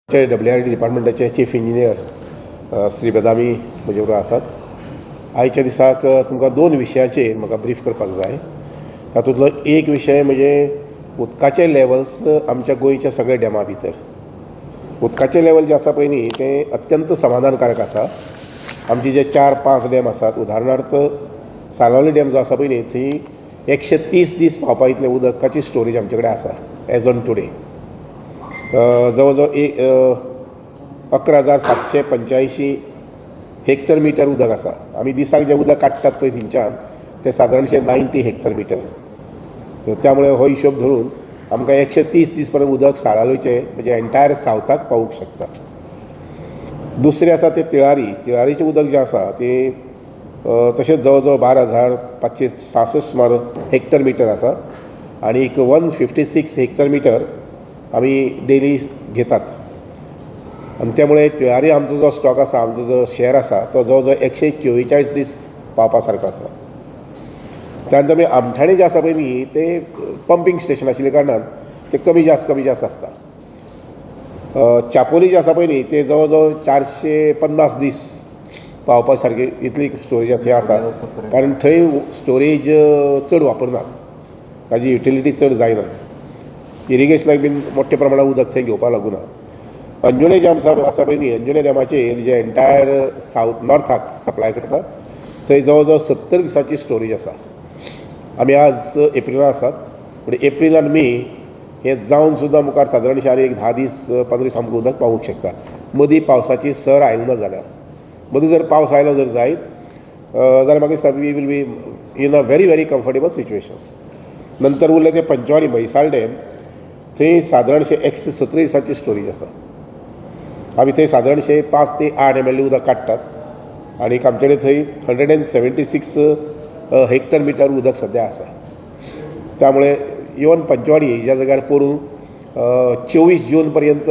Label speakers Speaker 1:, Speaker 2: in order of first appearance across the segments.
Speaker 1: WRD डिपार्टमेंटाचे chief engineer Shri Bedami म्हजे बरोबर आसात. आयच्या दिसाक तुमकां दोन विशयांचेर म्हाका ब्रीफ करपाक जाय. तातूंतलो एक विशय म्हणजे उदकाचे लेवल्स आमच्या गोंयच्या सगळ्या डॅमा भितर. उदकाचे लेवल जे आसा पळय न्ही तें अत्यंत समाधानकारक आसा. आमचे जे 4-5 डॅम आसात, उदाहरणार्थ सालावली डॅम जो आसा पळय न्ही थंय 130 दीस पावपा इतलें उदकाची स्टोरेज आमचे कडेन आसा एज ऑन टुडे. जवळ जवळ 11,785 हेक्टर मिटर उदक आसा. आमी दिसाक जें उदक काडटात पळय थंयच्यान तें सादारणशें 90 हेक्टर मिटर. त्यामुळे हो हिशोब धरून आमकां 130 दीस पर्यंत उदक साळावलीचें म्हणजे एंटायर सावथाक पावूंक शकता. दुसरें आसा तें तिळारीचें उदक जें आसा तें तशेंच जवळ जवळ 12,566 सुमार हेक्टर मिटर आसा आनी 156 हेक्टर मिटर आमी डेली घेतात. आनी त्यामुळे तिळारी आमचो जो स्टॉक आसा, आमचो जो शेअर आसा तो जवळ जवळ 144 दीस पावपा सारको आसा. त्यानंतर मागीर आमठाणे जे आसा पळय न्ही ते पंपींग स्टेशन आशिल्ल्या कारणान ते कमी जास्त आसता. चापोली जे आसा पळय न्ही ते जवळ जवळ 450 दीस पावपा सारकी इतली स्टोरेज थंय आसा. कारण थंय स्टोरेज चड वापरनात, ताजी युटिलिटी चड जायना. इरिगेशनाक बीन मोठ्या प्रमाणात उदक थंय घेवपाक लागूना. अंजुणे डॅम आसा पळय न्ही, अंजुणे डॅमाचेर जे एंटायर सावथ नॉर्थाक सप्लाय करता थंय जवळ जवळ 70 दिसांची स्टोरेज आसा. आमी आज एप्रिलांत आसात, पूण एप्रील आनी मे हे जावन सुद्दां मुखार सादारणशें आनी 10 दीस 15 दीस आमकां उदक पावूंक शकता. मदीं पावसाची सर आयली ना जाल्यार. मदीं जर पावस आयलो जर जायत जाल्यार म्हाका दिसता we will be in a very comfortable situation. नंतर उरलें तें पंचवाडी म्हैसाळ डॅम, थंय सादारणशें 117 दिसांची स्टोरेज आसा. आमी थंय सादारणशें 5 ते 8 ml उदक काडटात आनी आमचे कडेन थंय 176 हेक्टर मिटर उदक सद्या आसा. त्यामुळे इवन पंचवाडी ह्या जाग्यार पोरूं 24 जून पर्यंत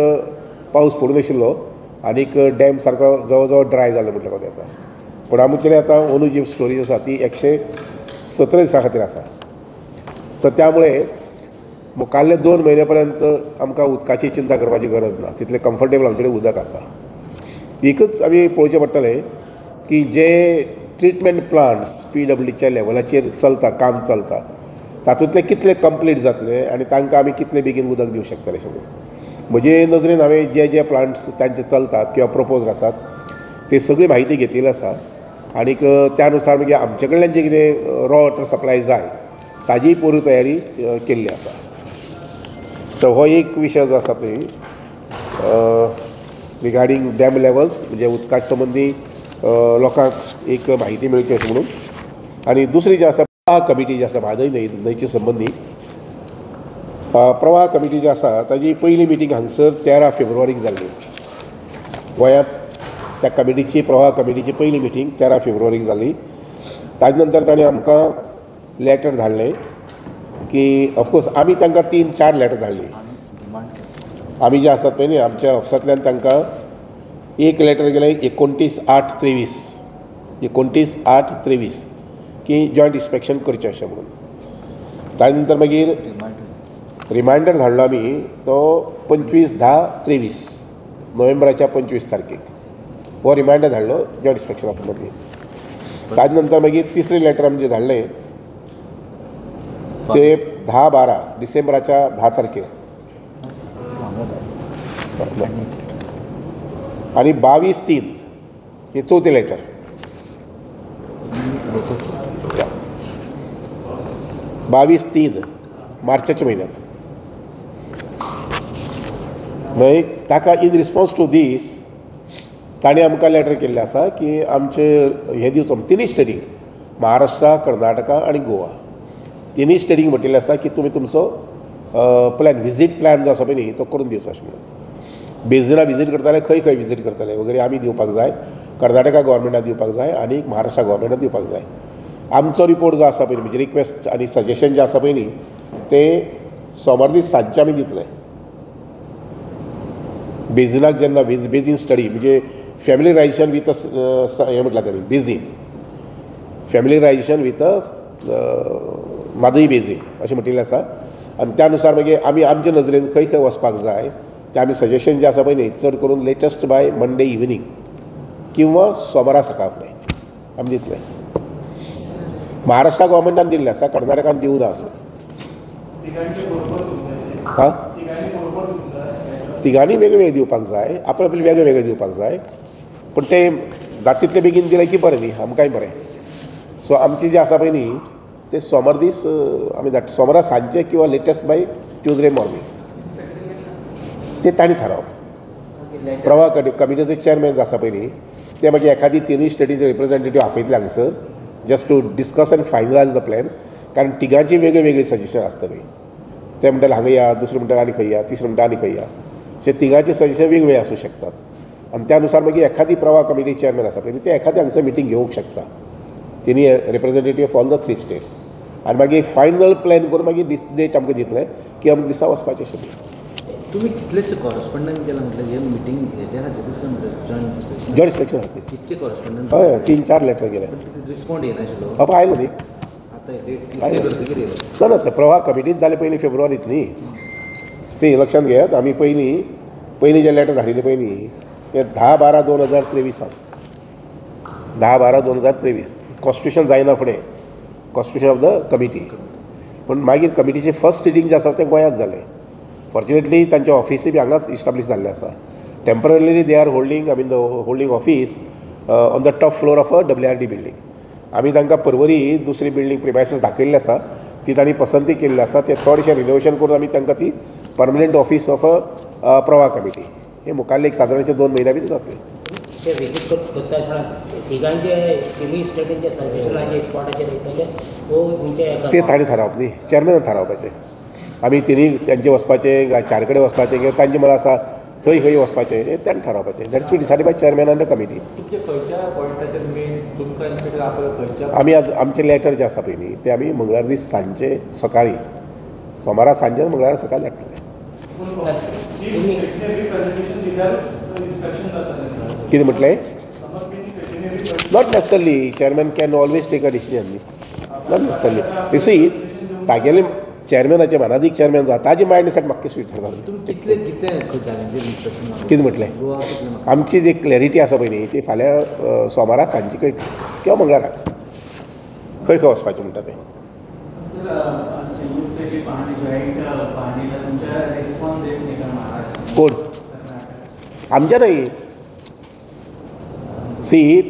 Speaker 1: पावस पडूं नाशिल्लो आनीक डॅम सारको जवळ जवळ ड्राय जालो म्हटल्यार कोता येता. पूण आमचे कडेन आतां अंदू जी स्टोरेज आसा ती 117 दिसां खातीर आसा. तर त्यामुळे मुखाल्ले 2 म्हयने पर्यंत आमकां उदकाची चिंता करपाची गरज ना, तितलें कम्फर्टेबल आमचे कडेन उदक आसा. एकच आमी पळोवचें पडटलें की जे ट्रिटमेंट प्लांट्स PWDच्या लेवलाचेर काम चलता तातूंतले कितले कंप्लीट जातले आनी तांकां आमी कितले बेगीन उदक दिवंक शकतले अशें म्हणून म्हजे नजरेन हांवें जे प्लांट्स तांचे चलतात किंवा प्रपोज आसात ती सगळी म्हायती घेतिल्ली आसा. आनीक त्या अनुसार मागीर आमचे कडल्यान जे कितें रॉ वॉटर सप्लाय जाय ताजी पुरी तयारी केल्ली आसा. तर हो एक विशय जो आसा पळय रिगार्डींग डॅम लेवल्स म्हणजे उदकाचे संबंदी लोकांक एक म्हायती मेळची अशें म्हणून. आनी दुसरी जी आसा प्रवाह कमिटी जी आसा म्हादय न्हंयचे संबंदी प्रवाह कमिटी जी आसा ताजी पयली मिटींग हांगसर 13 फेब्रुवारीक जाल्ली गोंयांत. त्या कमिटीची प्रवाह कमिटीची पयली मिटींग 13 फेब्रुवारीक जाल्ली. ताजे नंतर ताणें आमकां लॅटर धाडलें की ऑफकोर्स आमी तांकां 3-4 लॅटर धाडली. आमी जे आसात पळय न्ही आमच्या ऑफिसांतल्यान तांकां एक लॅटर गेलें 29/8/23 की जॉयंट इन्स्पेक्शन करचें अशें म्हणून. ताजे नंतर मागीर रिमांयडर धाडलो आमी तो 25/10/23 नोव्हेंबराच्या 25 तारखेक हो रिमांयडर धाडलो जॉयंट इन्स्पेक्शना संबंदी. ताजे नंतर मागीर तिसरें लॅटर आमी जें धाडलें ते 10/12 डिसेंबराच्या 10 तारखेर आनी 22/3 हे चवथें लॅटर. 22/3 मार्चाच्या म्हयन्यांत. मागीर ताका इन रिस्पॉन्स टू दीस ताणें आमकां लॅटर केल्लें आसा की आमचे हें दिवचो तिनूय स्टेटीक महाराष्ट्रा, कर्नाटका आनी गोवा तिनूय स्टेटीक म्हटिल्लें आसा की तुमी तुमचो विजीट प्लॅन जो आसा पळय न्ही तो करून दिवचो अशें म्हणून. बेजिना विजीट करताले खंय विजीट करताले वगैरे आमी दिवपाक जाय, कर्नाटका गव्हर्मेंटाक दिवपाक जाय आनी महाराष्ट्रा गव्हर्मेंटाक दिवपाक जाय. आमचो रिपोर्ट जो आसा पळय म्हणजे रिक्वेस्ट आनी सजेशन जें आसा पळय न्ही तें सोमार दीस सांजचें आमी दितले. बेजिनाक जेन्ना बेजीन स्टडी म्हणजे फॅमिलीरायझेशन वीथ हें म्हटलां ताणी बेजीन फॅमिलीरायझेशन वीथ मादई बेजीन अशें म्हटिल्लें आसा. आनी त्या अनुसार मागीर आमी आमचे नजरेन खंय वचपाक जाय ते आमी सजेशन जें आसा पळय न्ही चड करून लेटस्ट बाय मंडे इवनिंग किंवा सोमारा सकाळ फुडें आमी दितले. महाराष्ट्रा गव्हर्मेंटान दिल्लें आसा, कर्नाटकान दिवं ना अजून. हां तिगांनी वेगळे वेगळे दिवपाक जाय, आपले आपले वेगळे वेगळे दिवपाक जाय, पूण ते जाता तितले बेगीन दिलें की बरें न्ही, आमकांय बरें. सो आमचें जें आसा पळय न्ही ते सोमार दीस आमी धाडटा, सोमारा सांजचे किंवा लेटस्ट बाय ट्युजडे मॉर्निंग ते तांणी थारावप. प्रवाह कमिटीचो चेअरमॅन आसा पळय न्ही ते मागीर एखादी तिनूय स्टेटीचे रिप्रेझेंटेटीव आपयतले हांगसर just to discuss and finalise the plan. कारण तिगांची वेगळी वेगळी सजेशन आसतली. ते म्हणटाले हांगा या, दुसरे म्हणटा आनी खंय या, तिसरे म्हणटा आनी खंय या. अशे तिगांचे सजेशन वेगवेगळे आसूं शकतात. आनी त्या अनुसार मागीर एखादी प्रवाह कमिटी चेअरमॅन आसा पळय ते एखादी हांगसर मिटींग घेवंक शकता, तिनी representative of all the 3 states. आनी मागीर फायनल प्लॅन करून मागीर डेट आमकां दितले की अमके दिसा वचपाचें अशें.
Speaker 2: तुम्ही कितलेशे कॉरस्पॉन्डंट केला म्हटलं हे मिटींग हेच्या खातीर
Speaker 1: जॉयंट इन्स्पेक्शन खातीर
Speaker 2: कितके कॉरस्पॉन्डंट
Speaker 1: हय 3-4 लेटर गेले.
Speaker 2: रिस्पॉन्ड येनाशिल्लो
Speaker 1: हय आयलो न्ही.
Speaker 2: आतां
Speaker 1: ना ते प्रवाह कमिटीच जाले पयलीं फेब्रुवारींत न्ही. लक्षांत घेयात आमी पयलीं जे लेटर धाडिल्ले पळय न्ही ते 10/12/2023 10/12/2023 कॉन्स्टिट्यूशन जायना फुडें कॉन्स्टिट्यूशन ऑफ द कमिटी. पूण मागीर कमिटीचें फर्स्ट सिटींग जें आसा तें गोंयांत जालें. फॉर्च्युनेटली तांचे ऑफिसूय बी हांगाच इस्टाब्लीश जाल्लें आसा. Temporarily they are holding the holding office on the top floor of a WRD building. आमी तांकां परवरी दुसरी बिल्डींग प्रिमायसीस दाखयल्ली आसा, ती तांणी पसंती केल्ली आसा. ते थोडेशें रिनोवेशन करून आमी तांकां ती परमनंट ऑफीस ऑफ अ प्रवाह कमिटी हे मुखाल्ले एक सादारणचे 2 म्हयन्या भितर जातले. ते तांणी थारावप न्ही, चेअरमॅनान थारावपाचें. आमी तिनी तेंचे वचपाचें काय 4 कडेन वचपाचें किंवा तांचें मनां आसा थंय खंय वचपाचें हें तांणी थारावपाचें. That's be decided by chairman and the committee. आमी आमचें लेटर जें आसा पळय न्ही तें आमी मंगळार दीस सांजचे सकाळीं सोमारा सांजे मंगळारा सकाळीं धाडटले. कितें म्हटलें? Not necessarily chairman can always take a decision न्ही, नॉट नेसेसरली. यू सी तागेले चेअरमॅनाचे मनाधीक चेअरमॅन जाता ताजे मायंडसेट म्हाका स्वीट जाता. कितें म्हटलें? आमची जी क्लॅरिटी आसा पळय न्ही ती फाल्यां सोमारा सांजची किंवा मंगळाराक खंय खंय वचपाचें म्हणटा तें. कोण? आमच्या न्हय. सी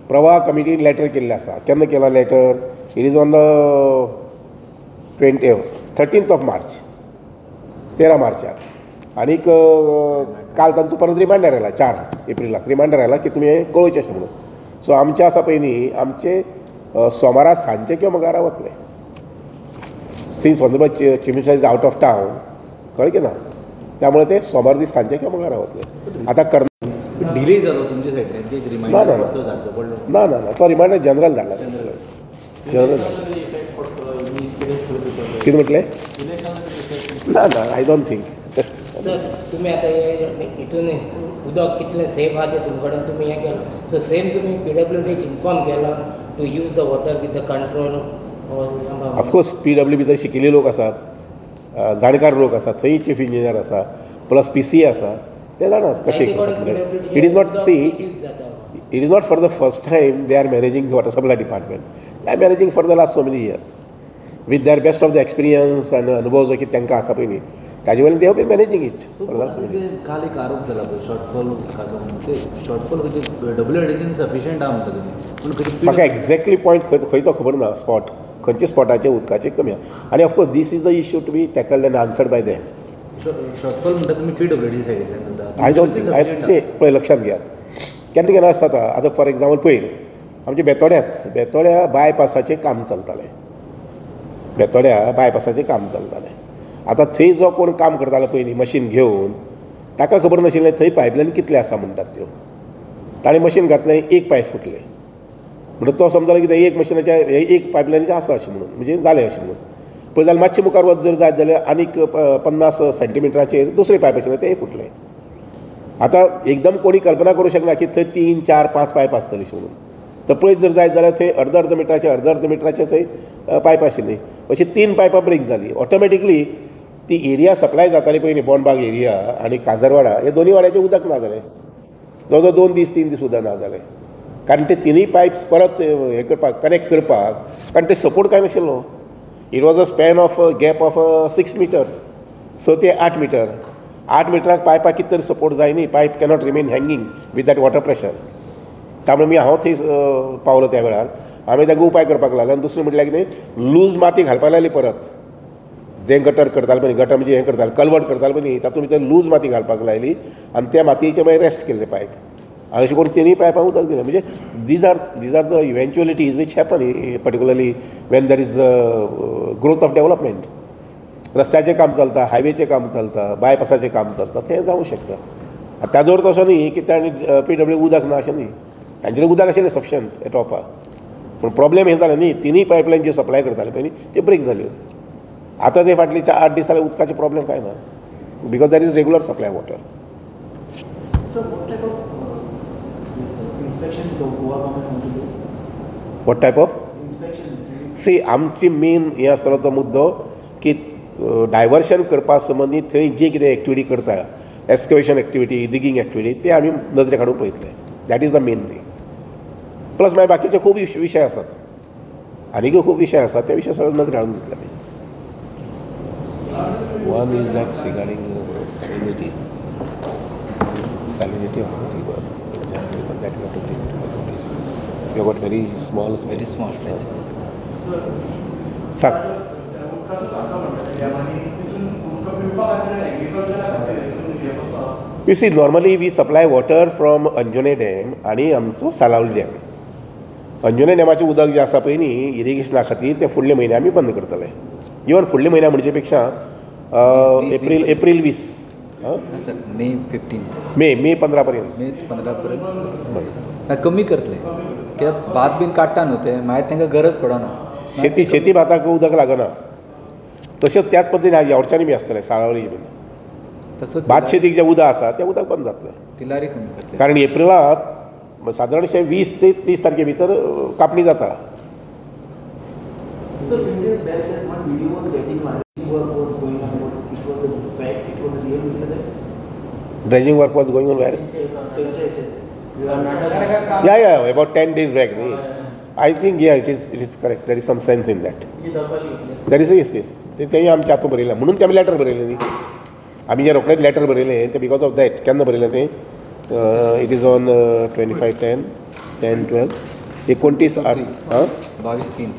Speaker 1: प्रवाह कमिटीन लेटर केल्लें आसा. केन्ना केला letter? It is on the 13th March 13 मार्चाक. आनीक काल तांचो परत रिमांडर आयला 4 एप्रिलाक रिमांडर आयला की तुमी हें कळोवचें अशें म्हणून. सो आमचें आसा पळय न्ही आमचे सोमारा सांजचे किंवा मंगळारा वतले. Since honourable chief minister is out of town कळ्ळें की ना, त्यामुळे ते सोमार दीस सांजचे किंवा मंगळारा वतले. आतां
Speaker 2: डिले जालो तुमचे सायडीन?
Speaker 1: ना ना ना तो रिमांडर जनरल धाडला. जनरल धाडला. कितें म्हटलें? ना ना आय डोंट थिंक.
Speaker 3: सर तुम्ही आता हितून उदक कितलें सेफ आहा तें तुमचे कडेन तुमी हें केलां. सो सेम तुमी PWDक इन्फॉर्म केला to use the water with the control.
Speaker 1: Of course PWD भितर शिकिल्ले लोक आसात, जाणकार लोक आसात, थंय चीफ इंजिनियर आसा, प्लस PCA आसा, ते जाणात कशें करतात. It is not see it is not for the first time they are managing the water supply department. They are managing for the last so many years with their best of the experience आनी अनुभव जो कितें तांकां आसा पळय न्ही ताजे वयल्यान they have been managing it.
Speaker 2: काल एक आरोप जाला पळय शॉर्टफॉल ते शॉर्टफॉल WRDचें सफिशियंट आहा म्हणटा तुमी.
Speaker 1: म्हाका एक्झॅक्टली पॉयंट खंय तो खबर ना. स्पॉट खंयच्या स्पॉटाचेर उदकाचें कमी आहा. आनी of course this is the issue to be tackled and answered by them.
Speaker 2: Shortfall म्हणटा तुमी PWD सायडींतल्यान?
Speaker 1: I don't think. I say पळय लक्षांत घेयात केन्ना केन्ना आसता आतां फॉर एग्जाम्पल पयर आमच्या बेतोड्या बायपासाचें काम चलतालें. बेतोड्या बायपासाचें काम चलतालें. आतां थंय जो कोण काम करतालो पळय न्ही मशीन घेवन ताका खबर नाशिल्लें थंय पायपलायन कितले आसा म्हणटात त्यो. ताणें मशीन घातलें एक पायप फुटलें म्हणटा तो समजलो कितें एक मशिनाच्या एक पायपलायनीचें आसा अशें म्हणून म्हणजे जालें अशें म्हणून. पळय जाल्यार मातशें मुखार वच जर जायत जाल्यार आनीक 50 सेंटिमिटराचेर दुसरें पायप आशिल्लें तेंय फुटलें. आतां एकदम कोणी कल्पना करूं शकना की थंय 3, 4, 5 पायप आसतली अशें म्हणून. तर पळयत जर जायत जाल्यार थंय अर्द मिटराचे थंय पायप आशिल्ली. अशी 3 पायपां ब्रेक जाली. ऑटोमॅटिकली ती एरिया सप्लाय जाताली पयलीं बोंडबाग एरिया आनी काजरवाडा हे दोनूय वाड्याचें उदक ना जालें जवळ जवळ 2 दीस 3 दीस उदक ना जालें कारण ते तिनूय पायप्स परत हे करपाक कनेक्ट करपाक कारण ते सपोर्ट काय नाशिल्लो it was a span of gap of 6 metres 6 ते 8 मिटर 8 मिटराक पायपाक कितें तरी सपोर्ट जाय न्ही pipe cannot remain hanging with that water pressure त्यामुळे हांव थंय पावलो त्या वेळार हांवें ताका उपाय करपाक लागलो आनी दुसरें म्हटल्यार कितें लूज माती घालपाक लागली परत जे गटर करताले पळय गटर म्हणजे हें करताले कल्वर्ट करताले पळय तातूंत भितर लूज माती घालपाक लायली आनी त्या मातयेचे मागीर रेस्ट केल्ले पायप हांवें अशें करून तिनूय पायपाक उदक दिलें म्हणजे these are the eventualities which happen particularly when there is growth of development रस्त्याचें काम चलता हायवेचें काम चलता बायपासाचें काम चलता तें जावंक शकता ताजो अर्थ असो न्ही की तांणी PW उदक ना अशें न्ही तांचें उदक आशिल्लें सफिशंट टॉपाक पूण प्रॉब्लेम हें जालें न्ही तिनूय पायपलायन जे सप्लाय करताले पळय न्ही त्यो ब्रेक जाल्यो आतां ते फाटली 8 दीस जाल्यार उदकाचे प्रॉब्लेम कांय ना because that is regular supply water what type of see आमची मेन हें आसतलो तो मुद्दो की डायवर्शन करपा संबंदी थंय जे कितें एक्टिविटी करता एक्सकवेशन एक्टिविटी डिगींग एक्टिविटी ते आमी नजरे काडून पळयतले that is the main thing plus मागीर बाकीचे खूब विशय आसात आनीकूय खूब विशय आसात ते विशय सगळे नजरे हाडून दितले आमी One is that regarding salinity of the river. That we have to take into notice. We have got very small place. Sir. You see, normally we supply water from Anjane Dam आणि आमचो सालावली dam. Anjunem डॅमाचें उदक जें आसा पळय न्ही इरिगेशना खातीर ते फुडले म्हयने आमी बंद करतले इवन फुडले म्हयन्या म्हणजे पेक्षा एप्रील 20
Speaker 2: मे 15
Speaker 1: मे 15 पर्यंत
Speaker 2: मे 15 पर्यंत कमी करतले कित्याक भात बीन काडटा न्हू ते मागीर तांकां गरज पडना
Speaker 1: शेती भाताक उदक लागना तशेंच त्याच पद्दतीन ह्या वरच्यांनी बी आसतलें साळावली बीन
Speaker 2: तसोच
Speaker 1: भात शेतीक जें उदक आसा तें उदक बंद जातलें
Speaker 2: तिलारी कमी करतले
Speaker 1: कारण एप्रिलांत सादारणशे 20 ते 30 तारखे भितर कापणी जाता Dredging work was going on where? Yeah, about 10 days back. I think, it is correct. There is some sense in that. There is, yes. तेही आमच्या हातून बरयलें म्हणून ते आमी लेटर बरयलें न्ही आमी जे रोखडेच लेटर बरयलें ते बिकॉज ऑफ दॅट केन्ना बरयलें तें इट इज ऑन 25/10, 10/12, 29/8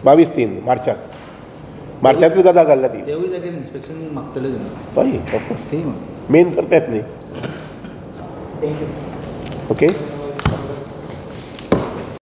Speaker 1: 22/3 मार्चांतच गदा घाल्ल्या ती
Speaker 2: तेवूय जाग्यार इन्स्पेक्शन मागतले
Speaker 1: हय ऑफकोर्स मेन तर तेंच न्ही ओके